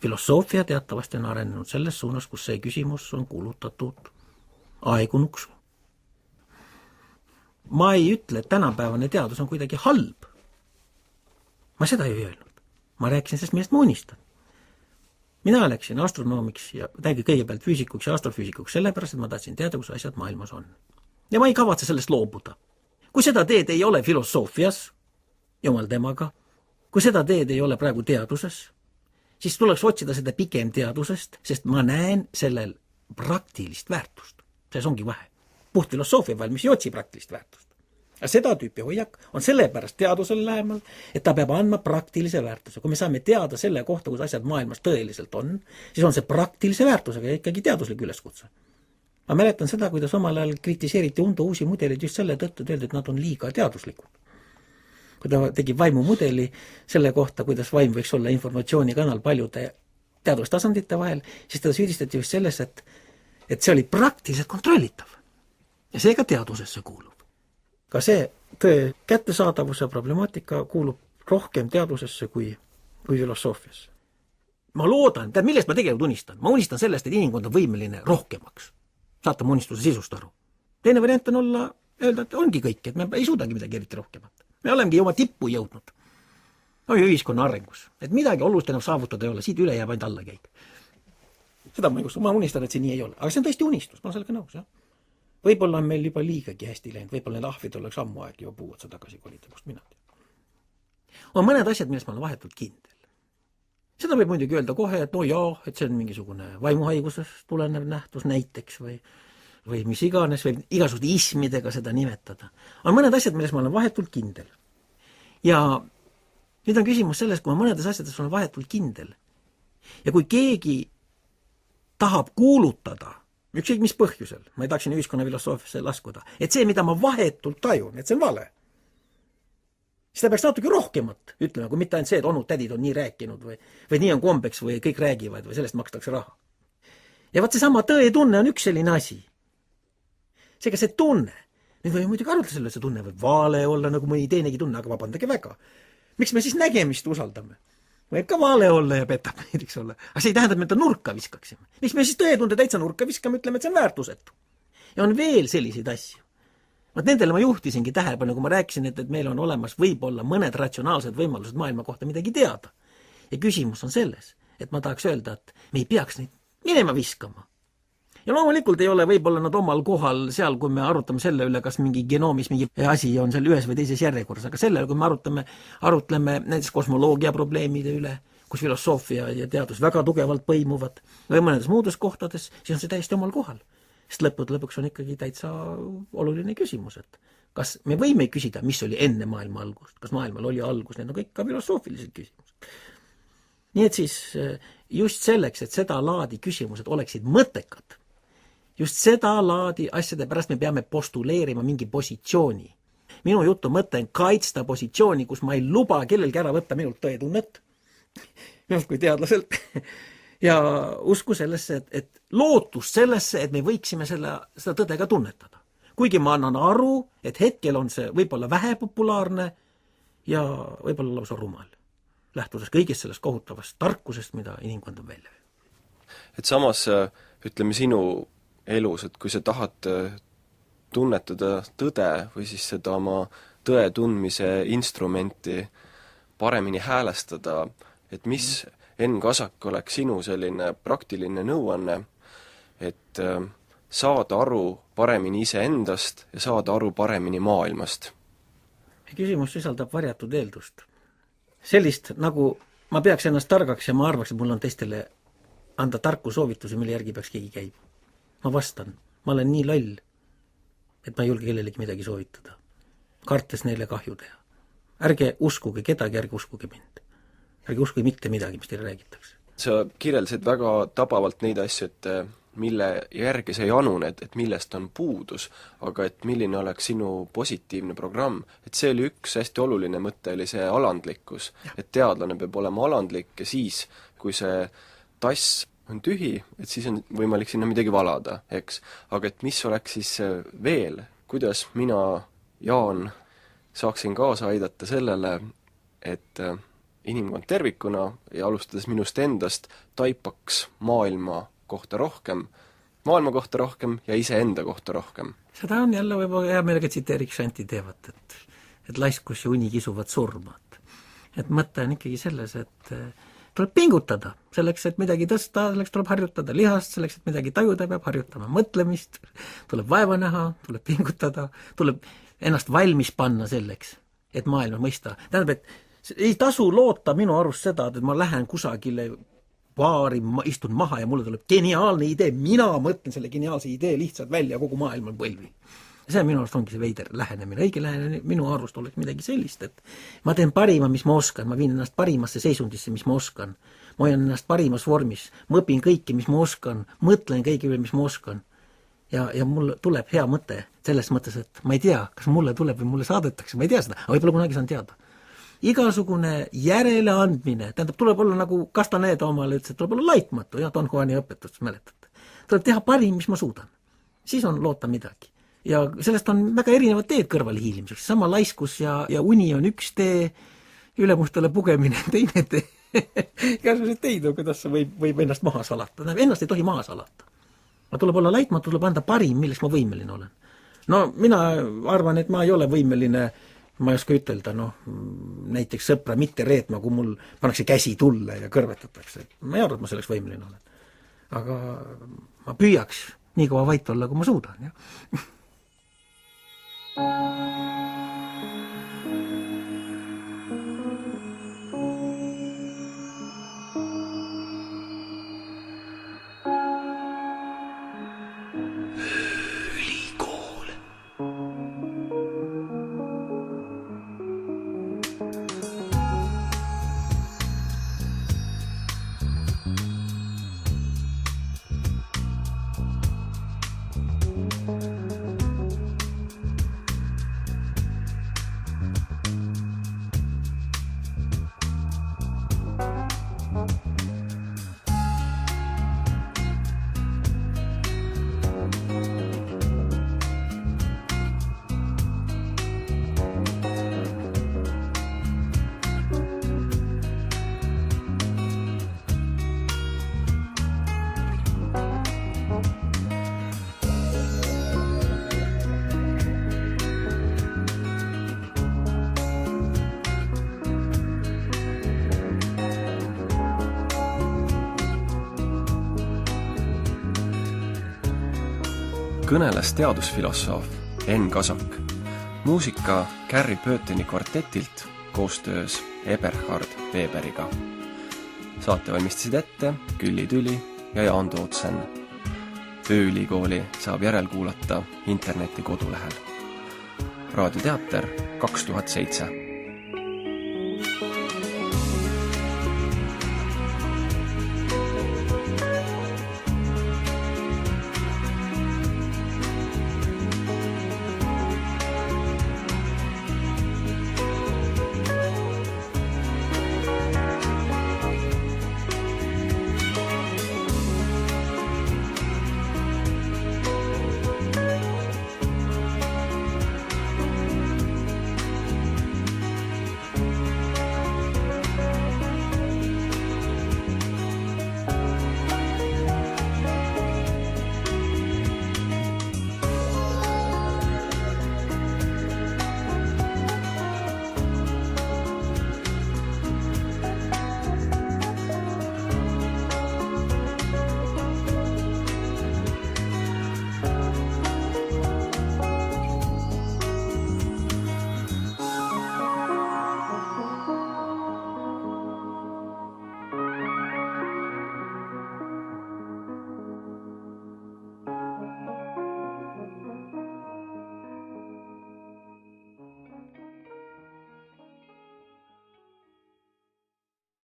Filosoofia teatavasti on arenenud selles suunas, kus see küsimus on kuulutatud aegunuks. Ma ei ütle, et tänapäevane teadus on kuidagi halb. Ma seda ei öelnud. Ma rääkisin sellest, millest ma unistan. Mina läksin astronoomiks ja kõigepealt füüsikuks ja astrofüüsikuks sellepärast, et ma tahtsin teada, kus asjad maailmas on. Ja ma ei kavatse sellest loobuda. Kui seda teed ei ole filosoofias, jumal temaga, kui seda teed ei ole praegu teaduses, siis tuleks otsida seda pigem teadusest, sest ma näen sellel praktilist väärtust. See ongi vahe. Puht filosoofia valmis ei otsi praktilist väärtust. Ja seda tüüpi hoiak on sellepärast teadusele lähemal, et ta peab andma praktilise väärtuse. Kui me saame teada selle kohta, kus asjad maailmas tõeliselt on, siis on see praktilise väärtusega ja ikkagi teaduslik üleskutse. Ma mäletan seda, kuidas omal ajal kritiseeriti Undo uusi mudeleid just selle tõttu, et öeldi, et nad on liiga teaduslikud. Kui ta tegi vaimumudeli selle kohta, kuidas vaim võiks olla informatsioonikanal paljude teadustasandite vahel, siis teda süüdistati just selles, et see oli praktiliselt kontrollitav. Ja see ka teadusesse kuulub. Ka see tõe kättesaadavuse problemaatika kuulub rohkem teadusesse kui filosoofiasse. Ma loodan, millest ma tegelikult unistan? Ma unistan sellest, et inimkond on võimeline rohkemaks. Saate mu unistuse sisust aru. Teine variant on öelda, et ongi kõik, et me ei suudagi midagi eriti rohkemat. Me olemegi oma tippu jõudnud. Ühiskonna arengus. Et midagi olulist enam saavutada ei ole, siit üle jääb ainult alla käib. Seda ma unistan, et see nii ei ole. Aga see on tõesti unistus, ma olen sellega nõus, jah. Võib-olla on meil juba liigagi hästi läinud, võib-olla need ahvid oleks ammu aeg juba puuotsa tagasi kolida, kust mina tean. On mõned asjad, millest ma olen vahetult kindel. Seda võib muidugi öelda kohe, et no jaa, et see on mingisugune vaimuhaigusest tulenev nähtus näiteks või mis iganes, või igasuguste ismidega seda nimetada. On mõned asjad, millest ma olen vahetult kindel. Ja nüüd on küsimus selles, kui ma mõnedes asjades olen vahetult kindel. Ja kui keegi tahab kuulutada ükskõik mis põhjusel, ma ei tahaksin ühiskonna filosoofiasse laskuda, et see, mida ma vahetult tajun, et see on vale. Siis ta peaks natuke rohkemat ütlema, kui mitte ainult see, et onud tädid on nii rääkinud või nii on kombeks või kõik räägivad või sellest makstakse raha. Ja vaat see sama tõetunne on üks selline asi. Seega see tunne, nüüd võime muidugi arutleda selle, see tunne võib vale olla, nagu mõni teinegi tunne, aga vabandage väga. Miks me siis nägemist usaldame? Võib ka vale olla ja petab näiteks olla. Aga see ei tähenda, et me ta nurka viskaksime. Miks me siis tõetunde täitsa nurka viskame, ütleme, et see on väärtusetu. Ja on veel selliseid asju. Vaat nendele ma juhtisingi tähelepanu, kui ma rääkisin, et meil on olemas võib-olla mõned ratsionaalsed võimalused maailma kohta midagi teada. Ja küsimus on selles, et ma tahaks öelda, et me ei peaks neid minema viskama. Ja loomulikult ei ole võib-olla nad omal kohal seal, kui me arutame selle üle, kas mingi genoomis mingi asi on seal ühes või teises järjekorras, aga sellele, kui me arutleme näiteks kosmoloogia probleemide üle, kus filosoofia ja teadus väga tugevalt põimuvad, või mõnedes muudes kohtades, siis on see täiesti omal kohal. Sest lõpuks on ikkagi täitsa oluline küsimus, et kas me võime küsida, mis oli enne maailma algust, kas maailmal oli algus, need on kõik ka filosoofilised küsimused. Nii et siis just selleks, et seda laadi küsimused oleksid mõttekad, just seda laadi asjade pärast me peame postuleerima mingi positsiooni. Minu jutu mõte on kaitsta positsiooni, kus ma ei luba kellelgi ära võtta minult tõetunnet, minult kui teadlaselt, ja usku sellesse, et lootus sellesse, et me võiksime seda tõde ka tunnetada. Kuigi ma annan aru, et hetkel on see võib-olla vähe populaarne ja võib-olla lausa rumal, lähtudes kõigest sellest kohutavast tarkusest, mida inimkond on välja. Et samas, ütleme sinu elus, et kui sa tahad tunnetada tõde või siis seda oma tõe tundmise instrumenti paremini häälestada, et mis Enn Kasak oleks sinu selline praktiline nõuanne, et saada aru paremini iseendast ja saada aru paremini maailmast? Küsimus sisaldab varjatud eeldust. Sellist, nagu ma peaks ennast targaks ja ma arvaks, et mul on teistele anda tarku soovitusi, mille järgi peaks keegi käib. Ma vastan, ma olen nii loll, et ma ei julge kellelegi midagi soovitada, kartes neile kahju teha. Ärge uskuge kedagi, ärge uskuge mind. Ärge uskuge mitte midagi, mis teile räägitakse. Sa kirjeldasid väga tabavalt neid asju, et mille järgi sa ei anuned, et millest on puudus, aga et milline oleks sinu positiivne programm. Et see oli üks hästi oluline mõte, oli see alandlikkus. Et teadlane peab olema alandlik ja siis, kui see tass on tühi, et siis on võimalik sinna midagi valada, eks. Aga et mis oleks siis veel, kuidas mina, Jaan, saaksin kaasa aidata sellele, et inimkond tervikuna ja alustades minust endast, taipaks maailma kohta rohkem ja iseenda kohta rohkem. Seda on jälle võib-olla hea meelega tsiteeriks Shanti teevat, et laiskus ja uni kisuvad surma. Et mõte on ikkagi selles, et tuleb pingutada selleks, et midagi tõsta, selleks tuleb harjutada lihast, selleks, et midagi tajuda, peab harjutama mõtlemist, tuleb vaeva näha, tuleb pingutada, tuleb ennast valmis panna selleks, et maailma mõista. Tähendab, et ei tasu loota minu arust seda, et ma lähen kusagile baari, ma istun maha ja mulle tuleb geniaalne idee, mina mõtlen selle geniaalse idee lihtsalt välja, kogu maailm on põlvi. See minu arust ongi see veider lähenemine, õige lähenemine minu arust oleks midagi sellist, et ma teen parima, mis ma oskan, ma viin ennast parimasse seisundisse, mis ma oskan, ma hoian ennast parimas vormis, ma õpin kõike, mis ma oskan, mõtlen kõige üle, mis ma oskan ja mul tuleb hea mõte selles mõttes, et ma ei tea, kas mulle tuleb või mulle saadetakse, ma ei tea seda, aga võib-olla kunagi saan teada. Igasugune järeleandmine, tähendab, tuleb olla nagu Castaneda omale ütles, et tuleb olla laitmatu ja Don Juani õpetust mäletate. Tuleb teha parim, mis ma suudan. Siis on loota midagi. Ja sellest on väga erinevad teed kõrvale hiilimiseks. Sama laiskus ja uni on üks tee, ülemustele pugemine teine tee. Igasugused teid on, kuidas võib ennast maha salata. Ennast ei tohi maha salata. Ma tuleb olla laitmatu, tuleb anda parim, milleks ma võimeline olen. No mina arvan, et ma ei ole võimeline, ma ei oska ütelda, näiteks sõpra mitte reetma, kui mul pannakse käsi tulle ja kõrvetatakse. Ma ei arva, et ma selleks võimeline olen. Aga ma püüaks nii kaua vait olla, kui ma suudan. Ja? Kõneles teadusfilosoof Enn Kasak. Muusika Gary Burtoni kvartetilt koostöös Eberhard Weberiga. Saate valmistasid ette Külli Tüli ja Jaan Tootsen. Ööülikooli saab järelkuulata interneti kodulehel. Raadioteater 2007.